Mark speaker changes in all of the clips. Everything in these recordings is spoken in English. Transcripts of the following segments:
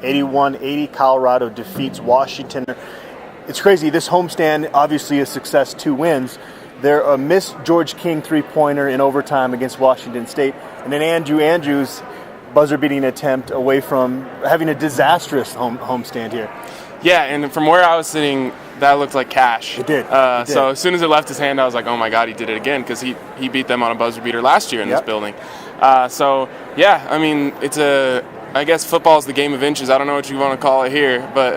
Speaker 1: 81-80, Colorado defeats Washington. It's crazy. This homestand, obviously a success, 2 wins. They're a missed George King three-pointer in overtime against Washington State, and then Andrews' buzzer-beating attempt away from having a disastrous homestand here.
Speaker 2: Yeah, and from where I was sitting, that looked like cash.
Speaker 1: It did.
Speaker 2: So as soon as it left his hand, I was like, oh my God, he did it again, because he beat them on a buzzer beater last year in this building. I guess football is the game of inches. I don't know what you want to call it here, but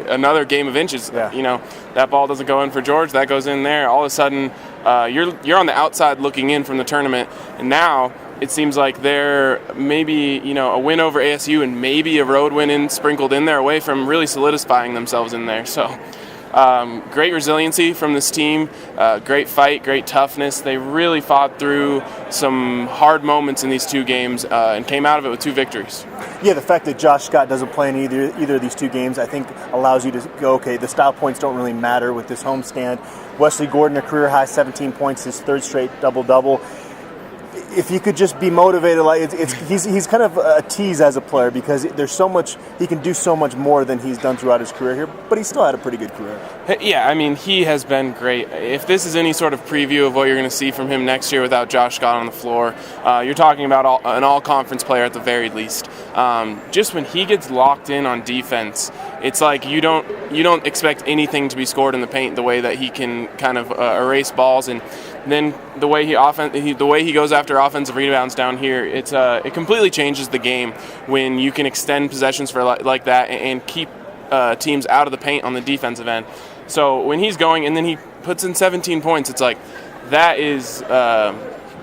Speaker 2: another game of inches.
Speaker 1: Yeah.
Speaker 2: You know, that ball doesn't go in for George, that goes in there. All of a sudden, you're on the outside looking in from the tournament, and now it seems like they're maybe, a win over ASU and maybe a road win sprinkled in there away from really solidifying themselves in there. So great resiliency from this team, great fight, great toughness. They really fought through some hard moments in these 2 games and came out of it with 2 victories.
Speaker 1: Yeah, the fact that Josh Scott doesn't play in either of these 2 games, I think allows you to go, okay, the style points don't really matter with this homestand. Wesley Gordon, a career high 17 points, his 3rd straight double-double. If you could just be motivated, he's kind of a tease as a player, because there's so much, he can do so much more than he's done throughout his career here, but he still had a pretty good career.
Speaker 2: Yeah, I mean, he has been great. If this is any sort of preview of what you're going to see from him next year without Josh Scott on the floor, you're talking about an all-conference player at the very least. Just when he gets locked in on defense, it's like you don't expect anything to be scored in the paint the way that he can kind of erase balls, and then the way he goes after offensive rebounds down here, it completely changes the game when you can extend possessions for like that and keep teams out of the paint on the defensive end. So when he's going and then he puts in 17 points, it's like that is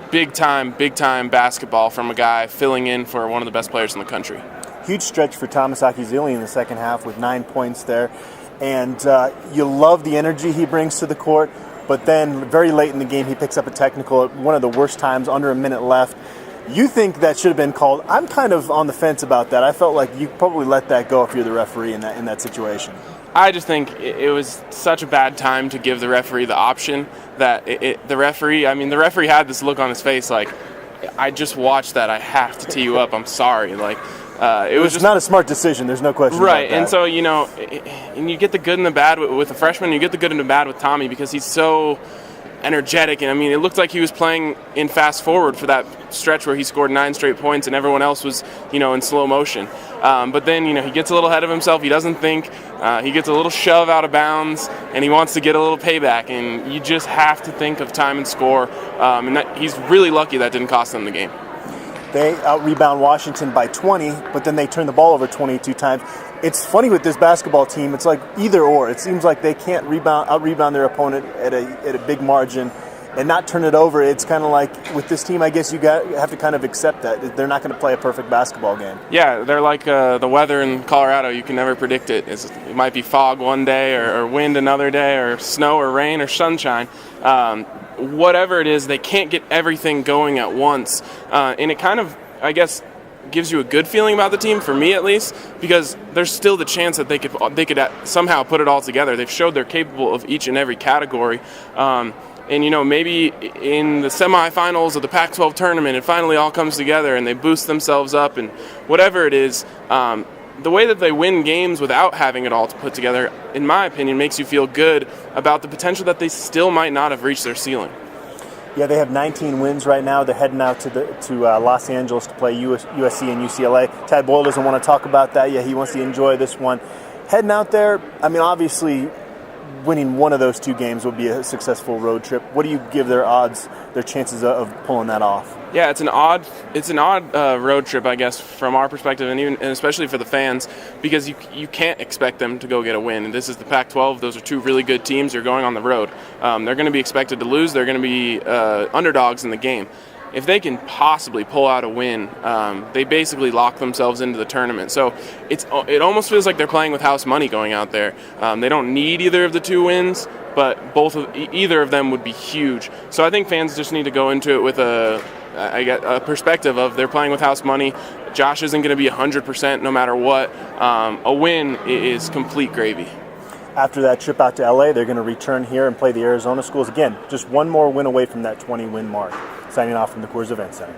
Speaker 2: big time basketball from a guy filling in for one of the best players in the country.
Speaker 1: Huge stretch for Thomas Akizili in the second half with 9 points there, and you love the energy he brings to the court. But then very late in the game, he picks up a technical at one of the worst times, under a minute left. You think that should have been called? I'm kind of on the fence about that. I felt like you probably let that go if you're the referee in that situation.
Speaker 2: I just think it was such a bad time to give the referee the option that the referee had this look on his face like, I just watched that. I have to tee you up. I'm sorry. It was just
Speaker 1: not a smart decision. There's no question
Speaker 2: right,
Speaker 1: about that.
Speaker 2: And so, and you get the good and the bad with the freshman. You get the good and the bad with Tommy because he's so energetic. And, it looked like he was playing in fast forward for that stretch where he scored 9 straight points and everyone else was, in slow motion. But then, he gets a little ahead of himself. He doesn't think. He gets a little shove out of bounds, and he wants to get a little payback. And you just have to think of time and score. He's really lucky that didn't cost them the game.
Speaker 1: They out-rebound Washington by 20, but then they turn the ball over 22 times. It's funny with this basketball team. It's like either or. It seems like they can't out-rebound their opponent at a big margin and not turn it over. It's kind of like with this team, I guess you have to kind of accept that. They're not going to play a perfect basketball game.
Speaker 2: Yeah, they're like the weather in Colorado. You can never predict it. It might be fog one day or wind another day or snow or rain or sunshine. Whatever it is, they can't get everything going at once. And it kind of, I guess, gives you a good feeling about the team, for me at least, because there's still the chance that they could somehow put it all together. They've showed they're capable of each and every category. And, maybe in the semifinals of the Pac-12 tournament, it finally all comes together and they boost themselves up and whatever it is. The way that they win games without having it all put together, in my opinion, makes you feel good about the potential that they still might not have reached their ceiling.
Speaker 1: Yeah, they have 19 wins right now. They're heading out to Los Angeles to play USC and UCLA. Tad Boyle doesn't want to talk about that yet. He wants to enjoy this one. Heading out there, obviously, winning one of those 2 games would be a successful road trip. What do you give their chances of pulling that off?
Speaker 2: Yeah, it's an odd road trip, I guess, from our perspective, and especially for the fans, because you can't expect them to go get a win. This is the Pac-12; those are 2 really good teams. You're going on the road. They're going to be expected to lose. They're going to be underdogs in the game. If they can possibly pull out a win, they basically lock themselves into the tournament. So it almost feels like they're playing with house money going out there. They don't need either of the 2 wins, but either of them would be huge. So I think fans just need to go into it with a perspective of they're playing with house money. Josh isn't going to be 100% no matter what. A win is complete gravy.
Speaker 1: After that trip out to LA, they're going to return here and play the Arizona schools. Again, just one more win away from that 20-win mark. Signing off from the Coors Event Center.